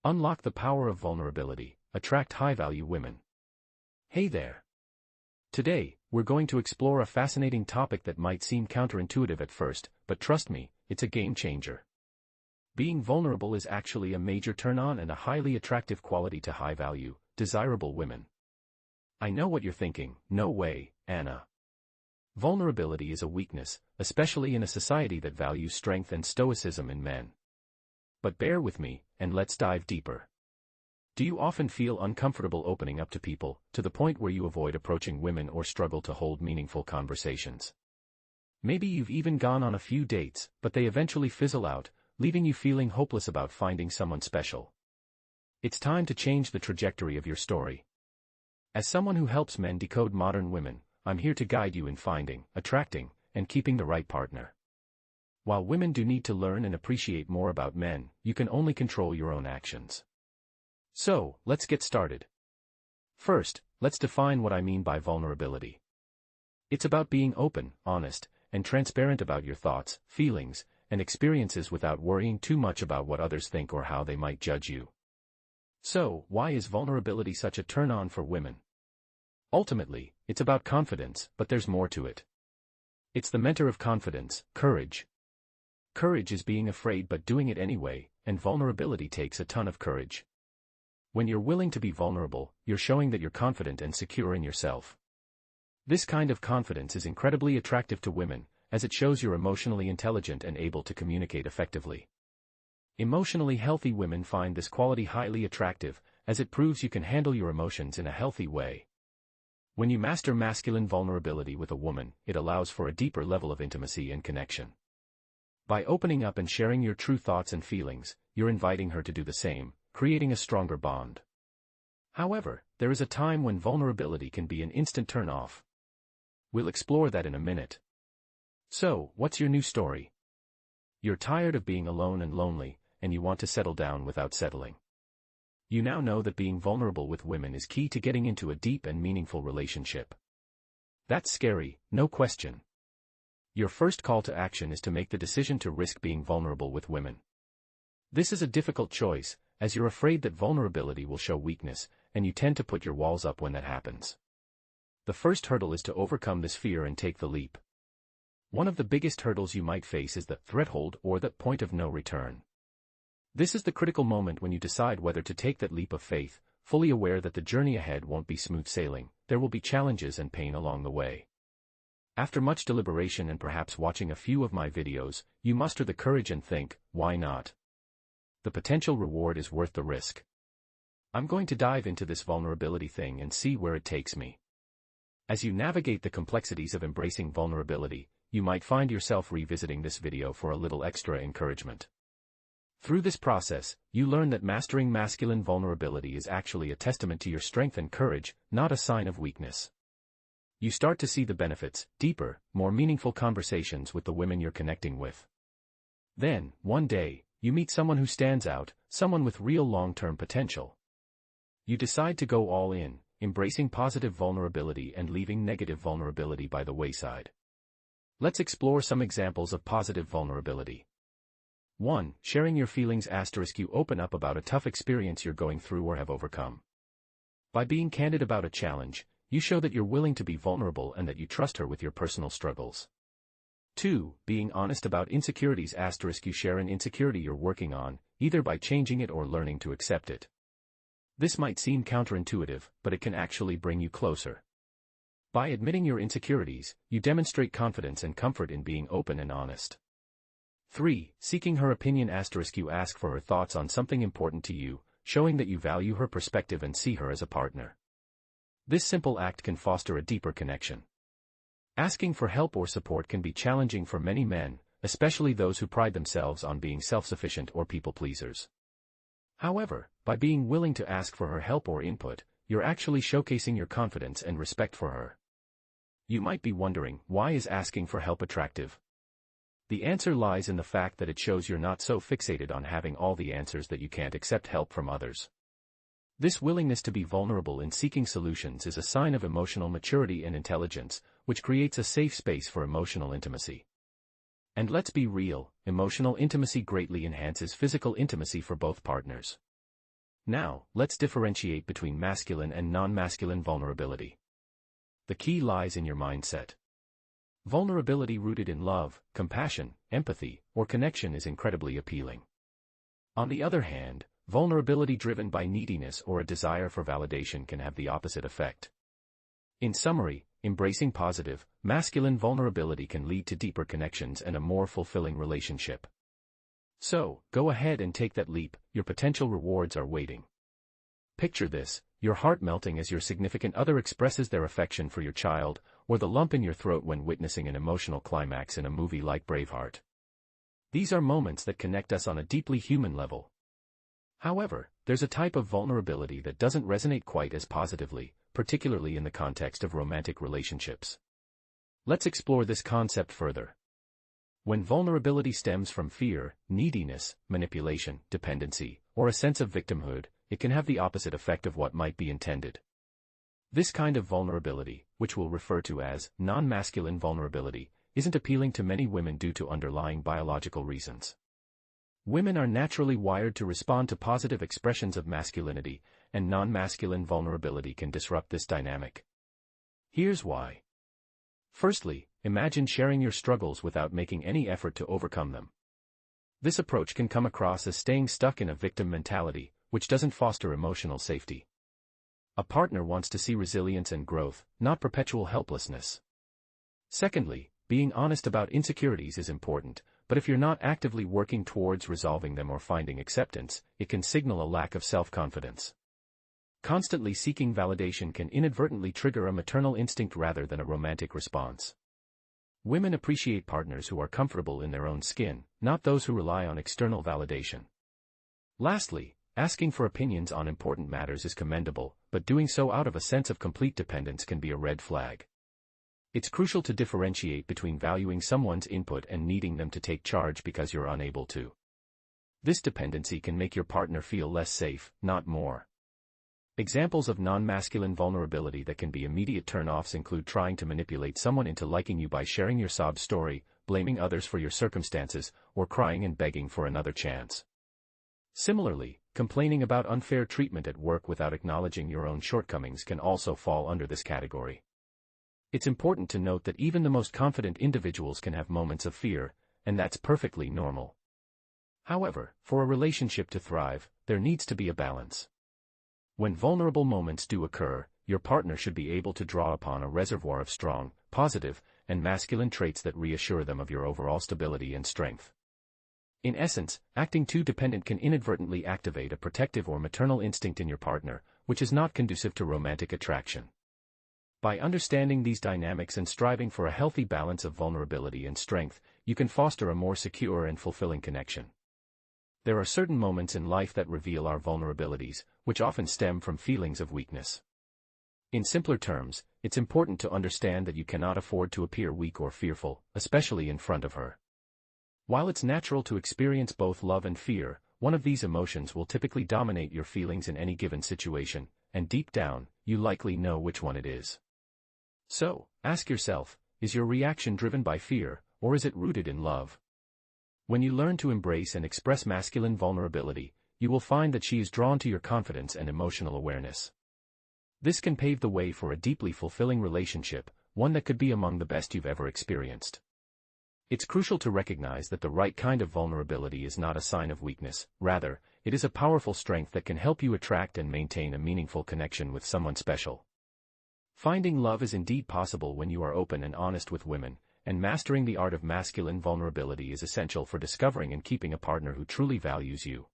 Unlock the power of vulnerability, attract high-value women. Hey there. Today, we're going to explore a fascinating topic that might seem counterintuitive at first, but trust me, it's a game changer. Being vulnerable is actually a major turn-on and a highly attractive quality to high-value, desirable women. I know what you're thinking, no way, Anna. Vulnerability is a weakness, especially in a society that values strength and stoicism in men. But bear with me, and let's dive deeper. Do you often feel uncomfortable opening up to people, to the point where you avoid approaching women or struggle to hold meaningful conversations? Maybe you've even gone on a few dates, but they eventually fizzle out, leaving you feeling hopeless about finding someone special. It's time to change the trajectory of your story. As someone who helps men decode modern women, I'm here to guide you in finding, attracting, and keeping the right partner. While women do need to learn and appreciate more about men, you can only control your own actions. So, let's get started. First, let's define what I mean by vulnerability. It's about being open, honest, and transparent about your thoughts, feelings, and experiences without worrying too much about what others think or how they might judge you. So, why is vulnerability such a turn-on for women? Ultimately, it's about confidence, but there's more to it. It's the mentor of confidence, courage. Courage is being afraid but doing it anyway, and vulnerability takes a ton of courage. When you're willing to be vulnerable, you're showing that you're confident and secure in yourself. This kind of confidence is incredibly attractive to women, as it shows you're emotionally intelligent and able to communicate effectively. Emotionally healthy women find this quality highly attractive, as it proves you can handle your emotions in a healthy way. When you master masculine vulnerability with a woman, it allows for a deeper level of intimacy and connection. By opening up and sharing your true thoughts and feelings, you're inviting her to do the same, creating a stronger bond. However, there is a time when vulnerability can be an instant turn-off. We'll explore that in a minute. So, what's your new story? You're tired of being alone and lonely, and you want to settle down without settling. You now know that being vulnerable with women is key to getting into a deep and meaningful relationship. That's scary, no question. Your first call to action is to make the decision to risk being vulnerable with women. This is a difficult choice, as you're afraid that vulnerability will show weakness, and you tend to put your walls up when that happens. The first hurdle is to overcome this fear and take the leap. One of the biggest hurdles you might face is the threshold or the point of no return. This is the critical moment when you decide whether to take that leap of faith, fully aware that the journey ahead won't be smooth sailing, there will be challenges and pain along the way. After much deliberation and perhaps watching a few of my videos, you muster the courage and think, why not? The potential reward is worth the risk. I'm going to dive into this vulnerability thing and see where it takes me. As you navigate the complexities of embracing vulnerability, you might find yourself revisiting this video for a little extra encouragement. Through this process, you learn that mastering masculine vulnerability is actually a testament to your strength and courage, not a sign of weakness. You start to see the benefits, deeper, more meaningful conversations with the women you're connecting with. Then, one day, you meet someone who stands out, someone with real long-term potential. You decide to go all in, embracing positive vulnerability and leaving negative vulnerability by the wayside. Let's explore some examples of positive vulnerability. 1. Sharing your feelings *. You open up about a tough experience you're going through or have overcome. By being candid about a challenge, you show that you're willing to be vulnerable and that you trust her with your personal struggles. 2. Being honest about insecurities *. You share an insecurity you're working on, either by changing it or learning to accept it. This might seem counterintuitive, but it can actually bring you closer. By admitting your insecurities, you demonstrate confidence and comfort in being open and honest. 3. Seeking her opinion *. You ask for her thoughts on something important to you, showing that you value her perspective and see her as a partner. This simple act can foster a deeper connection. Asking for help or support can be challenging for many men, especially those who pride themselves on being self-sufficient or people-pleasers. However, by being willing to ask for her help or input, you're actually showcasing your confidence and respect for her. You might be wondering, why is asking for help attractive? The answer lies in the fact that it shows you're not so fixated on having all the answers that you can't accept help from others. This willingness to be vulnerable in seeking solutions is a sign of emotional maturity and intelligence, which creates a safe space for emotional intimacy. And let's be real, emotional intimacy greatly enhances physical intimacy for both partners. Now, let's differentiate between masculine and non-masculine vulnerability. The key lies in your mindset. Vulnerability rooted in love, compassion, empathy, or connection is incredibly appealing. On the other hand, vulnerability driven by neediness or a desire for validation can have the opposite effect. In summary, embracing positive, masculine vulnerability can lead to deeper connections and a more fulfilling relationship. So, go ahead and take that leap, your potential rewards are waiting. Picture this, your heart melting as your significant other expresses their affection for your child, or the lump in your throat when witnessing an emotional climax in a movie like Braveheart. These are moments that connect us on a deeply human level. However, there's a type of vulnerability that doesn't resonate quite as positively, particularly in the context of romantic relationships. Let's explore this concept further. When vulnerability stems from fear, neediness, manipulation, dependency, or a sense of victimhood, it can have the opposite effect of what might be intended. This kind of vulnerability, which we'll refer to as non-masculine vulnerability, isn't appealing to many women due to underlying biological reasons. Women are naturally wired to respond to positive expressions of masculinity, and non-masculine vulnerability can disrupt this dynamic. Here's why. Firstly, imagine sharing your struggles without making any effort to overcome them. This approach can come across as staying stuck in a victim mentality, which doesn't foster emotional safety. A partner wants to see resilience and growth, not perpetual helplessness. Secondly, being honest about insecurities is important, but if you're not actively working towards resolving them or finding acceptance, it can signal a lack of self-confidence. Constantly seeking validation can inadvertently trigger a maternal instinct rather than a romantic response. Women appreciate partners who are comfortable in their own skin, not those who rely on external validation. Lastly, asking for opinions on important matters is commendable, but doing so out of a sense of complete dependence can be a red flag. It's crucial to differentiate between valuing someone's input and needing them to take charge because you're unable to. This dependency can make your partner feel less safe, not more. Examples of non-masculine vulnerability that can be immediate turn-offs include trying to manipulate someone into liking you by sharing your sob story, blaming others for your circumstances, or crying and begging for another chance. Similarly, complaining about unfair treatment at work without acknowledging your own shortcomings can also fall under this category. It's important to note that even the most confident individuals can have moments of fear, and that's perfectly normal. However, for a relationship to thrive, there needs to be a balance. When vulnerable moments do occur, your partner should be able to draw upon a reservoir of strong, positive, and masculine traits that reassure them of your overall stability and strength. In essence, acting too dependent can inadvertently activate a protective or maternal instinct in your partner, which is not conducive to romantic attraction. By understanding these dynamics and striving for a healthy balance of vulnerability and strength, you can foster a more secure and fulfilling connection. There are certain moments in life that reveal our vulnerabilities, which often stem from feelings of weakness. In simpler terms, it's important to understand that you cannot afford to appear weak or fearful, especially in front of her. While it's natural to experience both love and fear, one of these emotions will typically dominate your feelings in any given situation, and deep down, you likely know which one it is. So, ask yourself, is your reaction driven by fear, or is it rooted in love? When you learn to embrace and express masculine vulnerability, you will find that she is drawn to your confidence and emotional awareness. This can pave the way for a deeply fulfilling relationship, one that could be among the best you've ever experienced. It's crucial to recognize that the right kind of vulnerability is not a sign of weakness, rather, it is a powerful strength that can help you attract and maintain a meaningful connection with someone special. Finding love is indeed possible when you are open and honest with women, and mastering the art of masculine vulnerability is essential for discovering and keeping a partner who truly values you.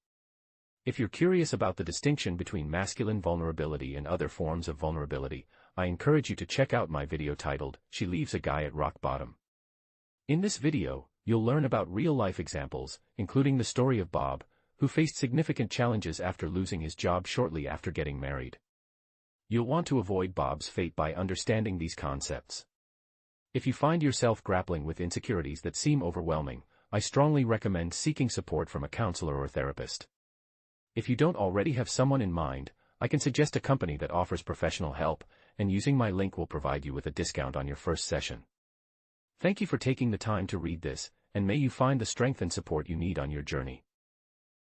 If you're curious about the distinction between masculine vulnerability and other forms of vulnerability, I encourage you to check out my video titled, "She Leaves a Guy at Rock Bottom." In this video, you'll learn about real-life examples, including the story of Bob, who faced significant challenges after losing his job shortly after getting married. You'll want to avoid Bob's fate by understanding these concepts. If you find yourself grappling with insecurities that seem overwhelming, I strongly recommend seeking support from a counselor or therapist. If you don't already have someone in mind, I can suggest a company that offers professional help, and using my link will provide you with a discount on your first session. Thank you for taking the time to read this, and may you find the strength and support you need on your journey.